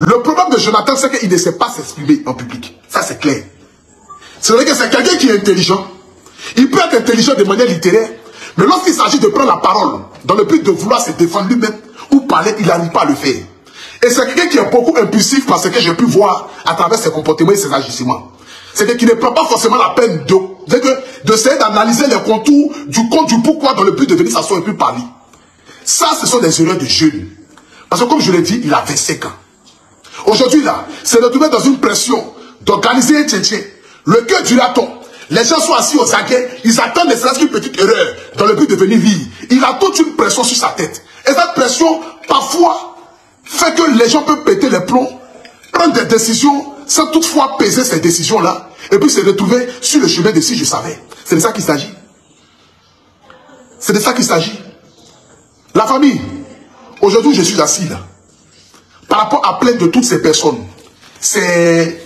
Le problème de Jonathan, c'est qu'il ne sait pas s'exprimer en public. Ça, c'est clair. C'est vrai que c'est quelqu'un qui est intelligent. Il peut être intelligent de manière littéraire, mais lorsqu'il s'agit de prendre la parole, dans le but de vouloir se défendre lui-même ou parler, il n'arrive pas à le faire. Et c'est quelqu'un qui est beaucoup impulsif parce que j'ai pu voir à travers ses comportements et ses agissements. C'est quelqu'un qui ne prend pas forcément la peine d'essayer d'analyser les contours du compte du pourquoi dans le but de venir s'asseoir et puis parler. Ça, ce sont des erreurs de jeunes. Parce que comme je l'ai dit, il a 25 ans. Aujourd'hui, là, c'est retrouvé dans une pression d'organiser un tchétchèn. Le cœur du laton. Les gens sont assis aux aguets, ils attendent ne serait-ce qu'une petite erreur dans le but de venir vivre. Il a toute une pression sur sa tête. Et cette pression, parfois, fait que les gens peuvent péter les plombs, prendre des décisions sans toutefois peser ces décisions-là, et puis se retrouver sur le chemin de si je savais. C'est de ça qu'il s'agit. C'est de ça qu'il s'agit. La famille, aujourd'hui je suis assis là. Par rapport à plein de toutes ces personnes, c'est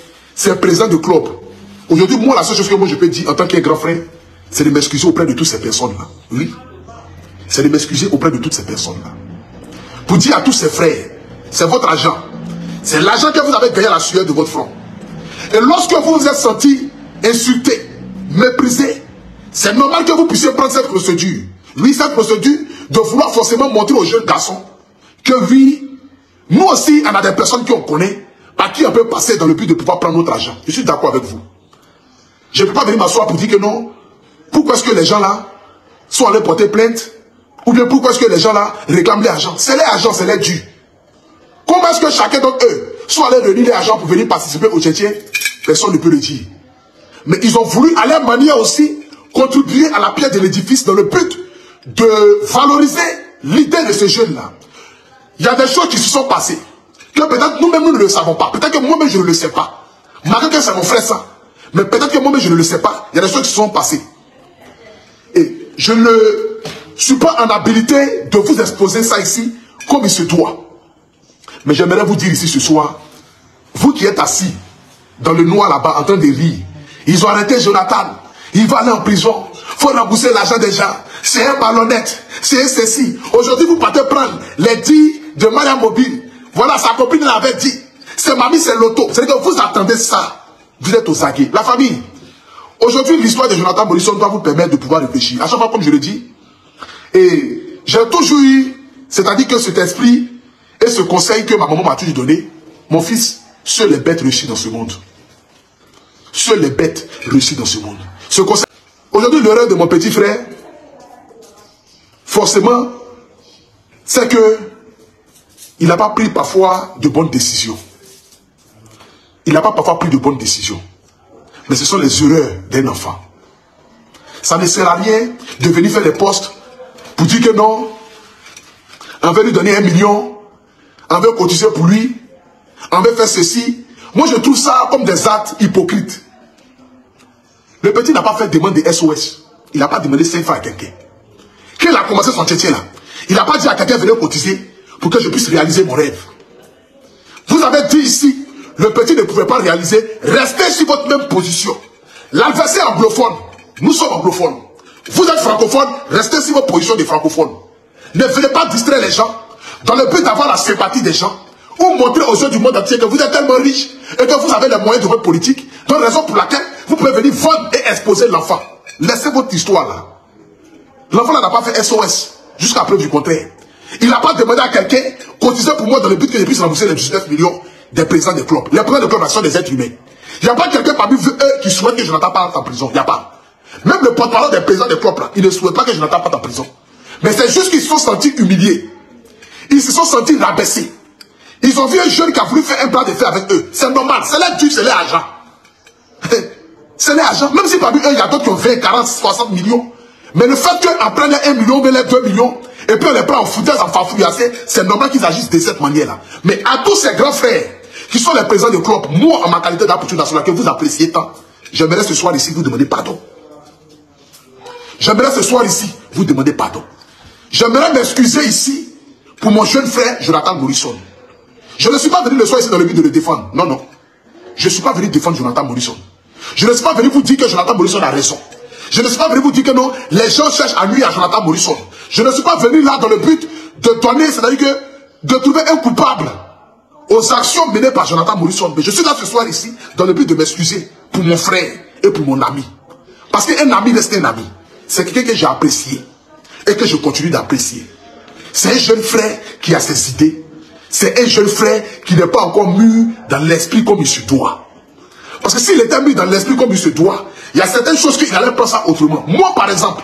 président de club. Aujourd'hui, moi, la seule chose que moi je peux dire en tant que grand frère, c'est de m'excuser auprès de toutes ces personnes-là. Oui. C'est de m'excuser auprès de toutes ces personnes-là. Pour dire à tous ces frères, c'est votre argent. C'est l'argent que vous avez gagné à la sueur de votre front. Et lorsque vous vous êtes senti insulté, méprisé, c'est normal que vous puissiez prendre cette procédure. Oui, cette procédure de vouloir forcément montrer aux jeunes garçons que oui, nous aussi, on a des personnes qu'on connaît, par qui on peut passer dans le but de pouvoir prendre notre argent. Je suis d'accord avec vous. Je ne peux pas venir m'asseoir pour dire que non. Pourquoi est-ce que les gens là sont allés porter plainte? Ou bien pourquoi est-ce que les gens là réclament l'argent? C'est leur argent, c'est leur dû. Comment est-ce que chacun d'entre eux soit allé réunir l'argent pour venir participer au Tchétchèn? Personne ne peut le dire. Mais ils ont voulu à leur manière aussi contribuer à la pierre de l'édifice dans le but de valoriser l'idée de ces jeunes-là. Il y a des choses qui se sont passées que peut-être nous-mêmes nous ne le savons pas. Peut-être que moi-même je ne le sais pas. Malgré que c'est mon frère ça. Mais peut-être que moi-même je ne le sais pas. Il y a des choses qui se sont passées. Et je ne suis pas en habilité de vous exposer ça ici comme il se doit. Mais j'aimerais vous dire ici ce soir, vous qui êtes assis dans le noir là-bas en train de rire, ils ont arrêté Jonathan, il va aller en prison, il faut rembourser l'argent des gens, c'est un malhonnête, c'est un ceci. Aujourd'hui vous partez prendre les dits de Mariam Mobile, voilà sa copine l'avait dit, c'est mamie c'est l'auto, c'est-à-dire que vous attendez ça, vous êtes aux aguets. La famille, aujourd'hui l'histoire de Jonathan Morisson doit vous permettre de pouvoir réfléchir, à chaque fois comme je le dis, et j'ai toujours eu, c'est-à-dire que cet esprit et ce conseil que ma maman m'a toujours donné, mon fils, seules les bêtes réussissent dans ce monde. Seules les bêtes réussissent dans ce monde. Ce conseil. Aujourd'hui, l'erreur de mon petit frère, forcément, c'est que il n'a pas pris parfois de bonnes décisions. Il n'a pas parfois pris de bonnes décisions. Mais ce sont les erreurs d'un enfant. Ça ne sert à rien de venir faire des postes pour dire que non, on veut lui donner 1 million. On veut cotiser pour lui, on veut faire ceci. Moi, je trouve ça comme des actes hypocrites. Le petit n'a pas fait demande de SOS. Il n'a pas demandé 5 francs à quelqu'un. Quand il a commencé son tchétchèn là, il n'a pas dit à quelqu'un de venir cotiser pour que je puisse réaliser mon rêve. Vous avez dit ici, le petit ne pouvait pas réaliser. Restez sur votre même position. L'adversaire anglophone, nous sommes anglophones. Vous êtes francophones, restez sur votre position de francophones. Ne venez pas distraire les gens dans le but d'avoir la sympathie des gens, ou montrer aux yeux du monde entier que vous êtes tellement riche et que vous avez les moyens de votre politique, donc raison pour laquelle vous pouvez venir vendre et exposer l'enfant. Laissez votre histoire là. L'enfant n'a pas fait SOS, jusqu'à preuve du contraire. Il n'a pas demandé à quelqu'un cotiser pour moi dans le but que je puisse rembourser les 19 millions des présidents des clubs. Les présidents des clubs sont des êtres humains. Il n'y a pas quelqu'un parmi eux qui souhaite que Jonathan parte en prison. Il n'y a pas. Même le porte-parole des présidents des clubs là, il ne souhaite pas que Jonathan parte en prison. Mais c'est juste qu'ils se sont sentis humiliés. Ils se sont sentis rabaissés. Ils ont vu un jeune qui a voulu faire un plan de fait avec eux. C'est normal, c'est leur dû, c'est leur argent. C'est leur argent. Même si parmi eux, il y a d'autres qui ont 20, 40, 60 millions. Mais le fait qu'en prennent 1 million, ou les 2 millions, et puis on les prend en foutaise, en farfouillassé, c'est normal qu'ils agissent de cette manière-là. Mais à tous ces grands frères, qui sont les présidents de club, moi, en ma qualité d'apôtre national, que vous appréciez tant, j'aimerais ce soir ici vous demander pardon. J'aimerais ce soir ici vous demander pardon. J'aimerais m'excuser ici pour mon jeune frère Jonathan Morisson. Je ne suis pas venu le soir ici dans le but de le défendre. Non, non. Je ne suis pas venu défendre Jonathan Morisson. Je ne suis pas venu vous dire que Jonathan Morisson a raison. Je ne suis pas venu vous dire que non, les gens cherchent à nuire à Jonathan Morisson. Je ne suis pas venu là dans le but de donner, c'est-à-dire que de trouver un coupable aux actions menées par Jonathan Morrison. Mais je suis là ce soir ici dans le but de m'excuser pour mon frère et pour mon ami. Parce qu'un ami reste un ami. C'est quelqu'un que j'ai apprécié et que je continue d'apprécier. C'est un jeune frère qui a ses idées. C'est un jeune frère qui n'est pas encore mûr dans l'esprit comme il se doit. Parce que s'il était mûr dans l'esprit comme il se doit, il y a certaines choses qu'il allait prendre ça autrement. Moi, par exemple,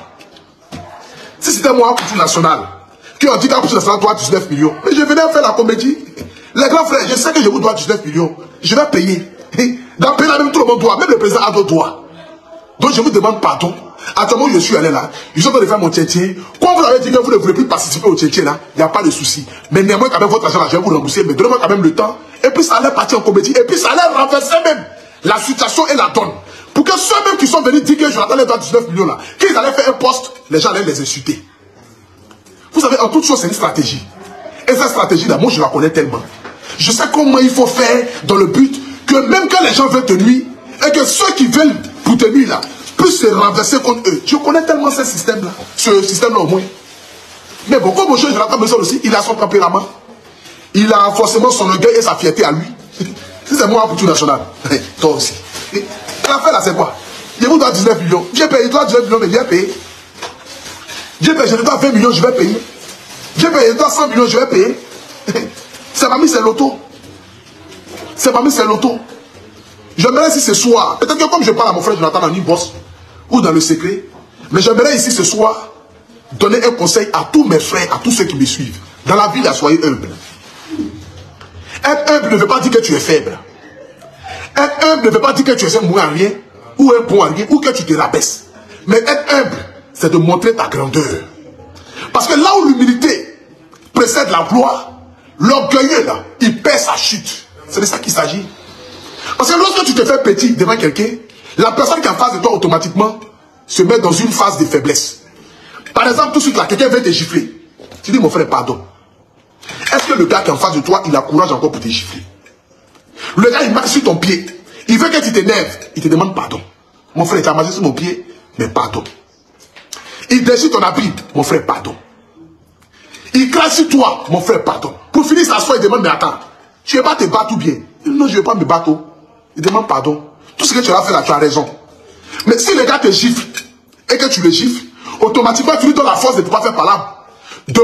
si c'était moi, Couture Nationale, qui ont dit qu'à Couture Nationale doit 19 millions, mais je venais faire la comédie. Les grands frères, je sais que je vous dois 19 millions. Je vais payer. Dans le pays, là, même tout le monde doit. Même le président a d'autres droits. Donc je vous demande pardon. Actuellement, je suis allé là. Je suis en train de faire mon tchétchien. Quand vous avez dit que vous ne voulez plus participer au tchétchien là, il n'y a pas de souci. Mais néanmoins, quand même, votre argent là, je vais vous rembourser. Mais donnez-moi quand même le temps. Et puis ça allait partir en comédie. Et puis ça allait renverser même la situation et la donne. Pour que ceux-mêmes qui sont venus dire que Jonathan les doit 19 millions là, qu'ils allaient faire un poste, les gens allaient les insulter. Vous savez, en toute chose, c'est une stratégie. Et cette stratégie là, moi je la connais tellement. Je sais comment il faut faire dans le but que même quand les gens veulent te nuire, et que ceux qui veulent pour te nuire là, puissent se renverser contre eux. Je connais tellement ce système-là. Ce système-là au moins. Mais bon, comme monsieur Jonathan Morrison aussi, il a son tempérament. Il a forcément son orgueil et sa fierté à lui. Si c'est moi pour tout national, toi aussi. L'affaire là, c'est quoi? Je vous dois 19 millions. J'ai payé, toi 19 millions, mais j'ai payé. J'ai payé, je dois 20 millions, je vais payer. J'ai payé, je dois 100 millions, je vais payer. C'est pas mis, c'est l'auto. C'est pas mis, c'est l'auto. J'aimerais ici ce soir, peut-être que comme je parle à mon frère Jonathan dans boss ou dans le secret, mais j'aimerais ici ce soir donner un conseil à tous mes frères, à tous ceux qui me suivent. Dans la vie, là, soyez humble. Être humble ne veut pas dire que tu es faible. Être humble ne veut pas dire que tu es un mauvais à rien, ou un bon à rien, ou que tu te rabaisses. Mais être humble, c'est de montrer ta grandeur. Parce que là où l'humilité précède la gloire, l'orgueilleux, là, il perd sa chute. C'est de ça qu'il s'agit. Parce que lorsque tu te fais petit devant quelqu'un, la personne qui est en face de toi automatiquement se met dans une phase de faiblesse. Par exemple, tout de suite là, quelqu'un veut te gifler. Tu dis, mon frère, pardon. Est-ce que le gars qui est en face de toi, il a courage encore pour te gifler? Le gars, il marche sur ton pied. Il veut que tu t'énerves. Il te demande pardon. Mon frère, tu as marché sur mon pied, mais pardon. Il déchire ton habit, mon frère, pardon. Il crache sur toi, mon frère, pardon. Pour finir, il s'assoit, il demande, mais attends, tu ne veux pas te battre ou bien? Non, je ne veux pas me battre. Il demande pardon. Tout ce que tu as fait là, tu as raison. Mais si le gars te gifle et que tu le gifles, automatiquement, tu lui donnes la force de pouvoir faire par de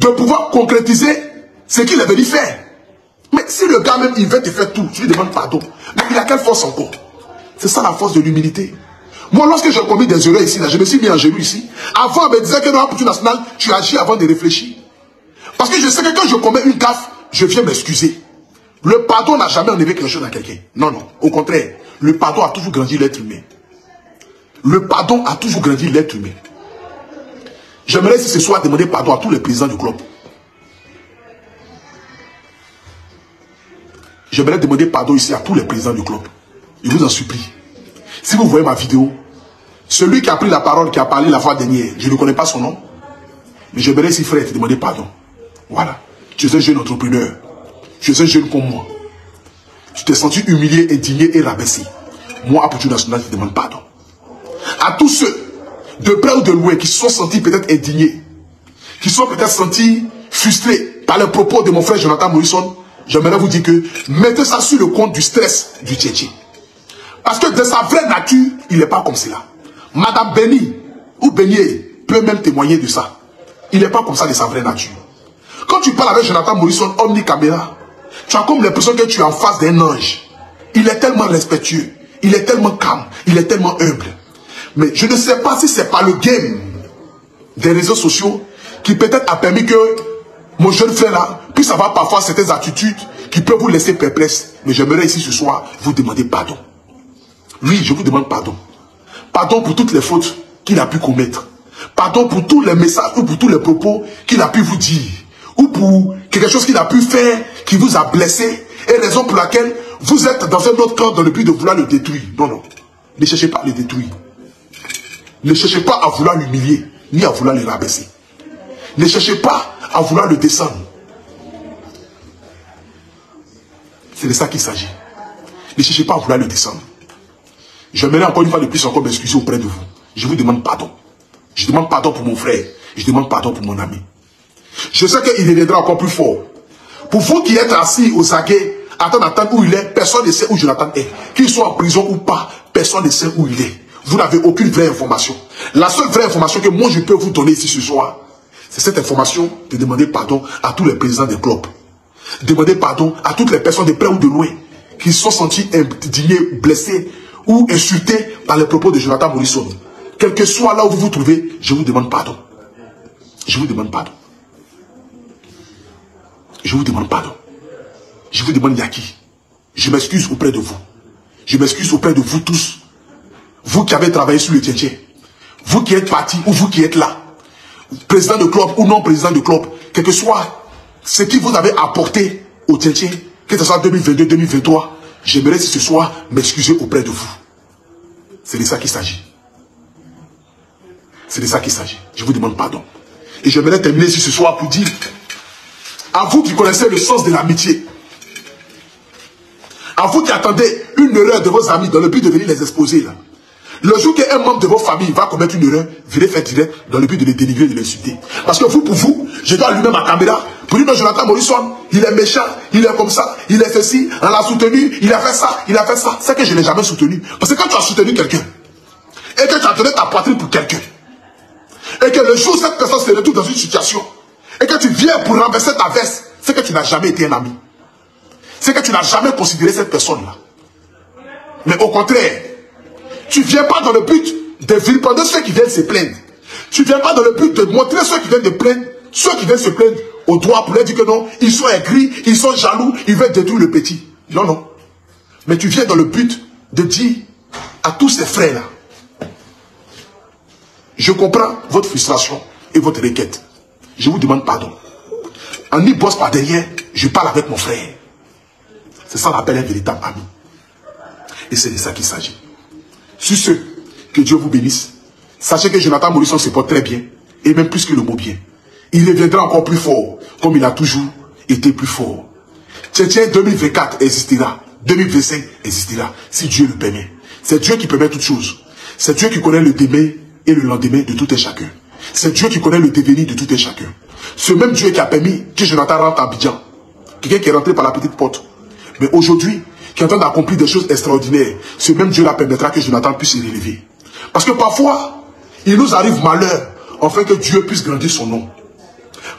pouvoir concrétiser ce qu'il est venu faire. Mais si le gars même, il veut te faire tout, tu lui demandes pardon. Mais il a quelle force encore? C'est ça la force de l'humilité. Moi, lorsque j'ai commis des erreurs ici, là, je me suis mis en genoux ici. Avant, on me disait que dans la culture nationale, tu agis avant de réfléchir. Parce que je sais que quand je commets une gaffe, je viens m'excuser. Le pardon n'a jamais enlevé quelque chose à quelqu'un. Non, non. Au contraire, le pardon a toujours grandi l'être humain. Le pardon a toujours grandi l'être humain. J'aimerais ici ce soir demander pardon à tous les présidents du club. J'aimerais demander pardon ici à tous les présidents du club. Je vous en supplie. Si vous voyez ma vidéo, celui qui a pris la parole, qui a parlé la fois dernière, je ne connais pas son nom. Mais j'aimerais ici, frère, te demander pardon. Voilà. Tu es un jeune entrepreneur. Tu es un jeune comme moi. Tu t'es senti humilié, indigné et rabaissé. Moi, à Couture Nationale, je te demande pardon. À tous ceux, de près ou de loin, qui se sont sentis peut-être indignés, qui sont peut-être sentis frustrés par les propos de mon frère Jonathan Morrison, j'aimerais vous dire que mettez ça sur le compte du stress du Tchétché. Parce que de sa vraie nature, il n'est pas comme cela. Madame Béni ou Beignet peut même témoigner de ça. Il n'est pas comme ça de sa vraie nature. Quand tu parles avec Jonathan Morrison, omnicaméra, tu as comme l'impression que tu es en face d'un ange. Il est tellement respectueux, il est tellement calme, il est tellement humble. Mais je ne sais pas si c'est pas le game des réseaux sociaux qui peut-être a permis que mon jeune frère là puisse avoir parfois certaines attitudes qui peuvent vous laisser perplexe. Mais j'aimerais ici ce soir vous demander pardon. Oui, je vous demande pardon. Pardon pour toutes les fautes qu'il a pu commettre. Pardon pour tous les messages ou pour tous les propos qu'il a pu vous dire. Ou pour quelque chose qu'il a pu faire qui vous a blessé. Et raison pour laquelle vous êtes dans un autre camp dans le but de vouloir le détruire. Non, non. Ne cherchez pas à le détruire. Ne cherchez pas à vouloir l'humilier, ni à vouloir le rabaisser. Ne cherchez pas à vouloir le descendre. C'est de ça qu'il s'agit. Ne cherchez pas à vouloir le descendre. J'aimerais encore une fois de plus encore m'excuser auprès de vous. Je vous demande pardon. Je demande pardon pour mon frère. Je demande pardon pour mon ami. Je sais qu'il reviendra encore plus fort Pour vous qui êtes assis aux aguets, attendre où il est, personne ne sait où Jonathan est. Qu'il soit en prison ou pas, personne ne sait où il est. Vous n'avez aucune vraie information. La seule vraie information que moi je peux vous donner ici ce soir, c'est cette information de demander pardon à tous les présidents des clubs. Demander pardon à toutes les personnes de près ou de loin qui se sont sentis indignés, blessés ou insultés par les propos de Jonathan Morrison. Quel que soit là où vous vous trouvez, je vous demande pardon. Je vous demande pardon. Je vous demande pardon. Je vous demande Yaki. Je m'excuse auprès de vous. Je m'excuse auprès de vous tous. Vous qui avez travaillé sur le Tchétchène. Vous qui êtes partis ou vous qui êtes là. Président de club ou non président de club. Quel que soit ce qui vous avez apporté au Tchétchène, que ce soit 2022, 2023, j'aimerais ce soir m'excuser auprès de vous. C'est de ça qu'il s'agit. C'est de ça qu'il s'agit. Je vous demande pardon. Et j'aimerais terminer ici ce soir pour dire à vous qui connaissez le sens de l'amitié, à vous qui attendez une erreur de vos amis dans le but de venir les exposer là. Le jour qu'un membre de vos familles va commettre une erreur, venez faire direct dans le but de les dénigrer, de les insulter. Parce que vous, pour vous, je dois allumer ma caméra pour dire non, Jonathan Morrison, il est méchant, il est comme ça, il est ceci, on l'a soutenu, il a fait ça, il a fait ça. C'est que je ne l'ai jamais soutenu. Parce que quand tu as soutenu quelqu'un, et que tu as donné ta poitrine pour quelqu'un, et que le jour où cette personne se retrouve dans une situation, et que tu viens pour renverser ta veste, c'est que tu n'as jamais été un ami. C'est que tu n'as jamais considéré cette personne-là. Mais au contraire, tu ne viens pas dans le but de vilipender ceux qui viennent se plaindre. Tu ne viens pas dans le but de montrer ceux qui viennent de plaindre, ceux qui viennent se plaindre au doigt pour leur dire que non, ils sont aigris, ils sont jaloux, ils veulent détruire le petit. Non, non. Mais tu viens dans le but de dire à tous ces frères-là, je comprends votre frustration et votre requête. Je vous demande pardon. En n'y bosse pas derrière, je parle avec mon frère. C'est ça qu'on appelle un véritable ami. Et c'est de ça qu'il s'agit. Sur ce, que Dieu vous bénisse. Sachez que Jonathan Morrison se porte très bien, et même plus que le mot bien. Il reviendra encore plus fort, comme il a toujours été plus fort. Tchétchène 2024 existera, 2025 existera, si Dieu le permet. C'est Dieu qui permet toutes choses. C'est Dieu qui connaît le demain et le lendemain de tout un chacun. C'est Dieu qui connaît le devenir de tout un chacun. Ce même Dieu qui a permis que Jonathan rentre à Abidjan. Quelqu'un qui est rentré par la petite porte. Mais aujourd'hui, qui est en train d'accomplir des choses extraordinaires, ce même Dieu-là permettra que Jonathan puisse se relever. Parce que parfois, il nous arrive malheur, afin que Dieu puisse grandir son nom.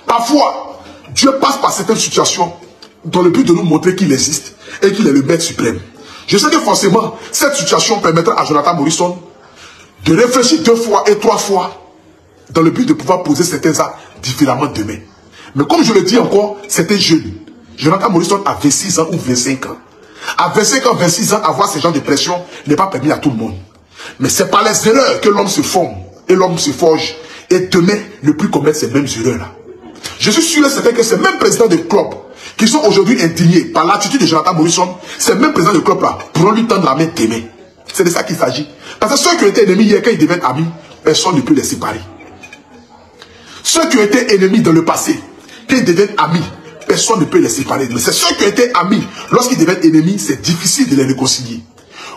Parfois, Dieu passe par certaines situations dans le but de nous montrer qu'il existe et qu'il est le maître suprême. Je sais que forcément, cette situation permettra à Jonathan Morrison de réfléchir 2 fois et 3 fois dans le but de pouvoir poser certains actes différemment demain. Mais comme je le dis encore, c'est un jeune. Jonathan Morrison a 26 ans ou 25 ans. À 25 ans, 26 ans, avoir ce genre de pression n'est pas permis à tout le monde. Mais c'est par les erreurs que l'homme se forme et l'homme se forge. Et demain, ne plus commettre ces mêmes erreurs-là. Je suis sûr et certain que ces mêmes présidents de club qui sont aujourd'hui indignés par l'attitude de Jonathan Morrison, ces mêmes présidents de club-là pourront lui tendre la main demain. C'est de ça qu'il s'agit. Parce que ceux qui ont été ennemis hier, quand ils deviennent amis, personne ne peut les séparer. Ceux qui ont été ennemis dans le passé, quand ils deviennent amis, personne ne peut les séparer. Mais c'est ceux qui ont été amis, lorsqu'ils deviennent ennemis, c'est difficile de les réconcilier.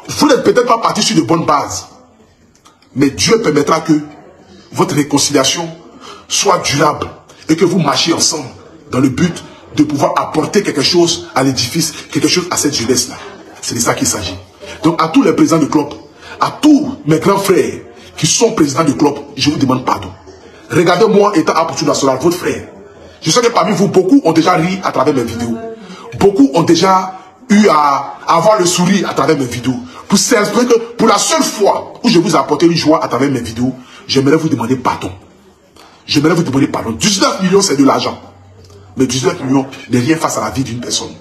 Vous n'êtes peut-être pas partis sur de bonnes bases. Mais Dieu permettra que votre réconciliation soit durable et que vous marchiez ensemble dans le but de pouvoir apporter quelque chose à l'édifice, quelque chose à cette jeunesse-là. C'est de ça qu'il s'agit. Donc à tous les présidents de club, à tous mes grands frères qui sont présidents de club, je vous demande pardon. Regardez-moi étant Apôtre National, votre frère. Je sais que parmi vous, beaucoup ont déjà ri à travers mes vidéos. Beaucoup ont déjà eu à avoir le sourire à travers mes vidéos. Pour s'exprimer que pour la seule fois où je vous ai apporté une joie à travers mes vidéos, j'aimerais vous demander pardon. J'aimerais vous demander pardon. 19 millions, c'est de l'argent. Mais 19 millions n'est rien face à la vie d'une personne.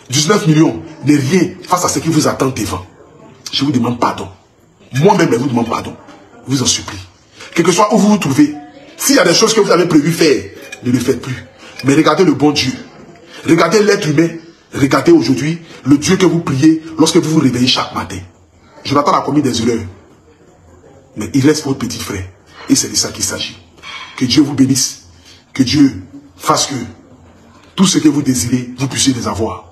19 millions n'est rien face à ce qui vous attend devant. Je vous demande pardon. Moi-même, je vous demande pardon. Je vous en supplie. Quel que soit où vous vous trouvez, s'il y a des choses que vous avez prévu faire, ne le faites plus. Mais regardez le bon Dieu. Regardez l'être humain. Regardez aujourd'hui le Dieu que vous priez lorsque vous vous réveillez chaque matin. Jonathan a commis des erreurs. Mais il reste votre petit frère. Et c'est de ça qu'il s'agit. Que Dieu vous bénisse. Que Dieu fasse que tout ce que vous désirez, vous puissiez les avoir.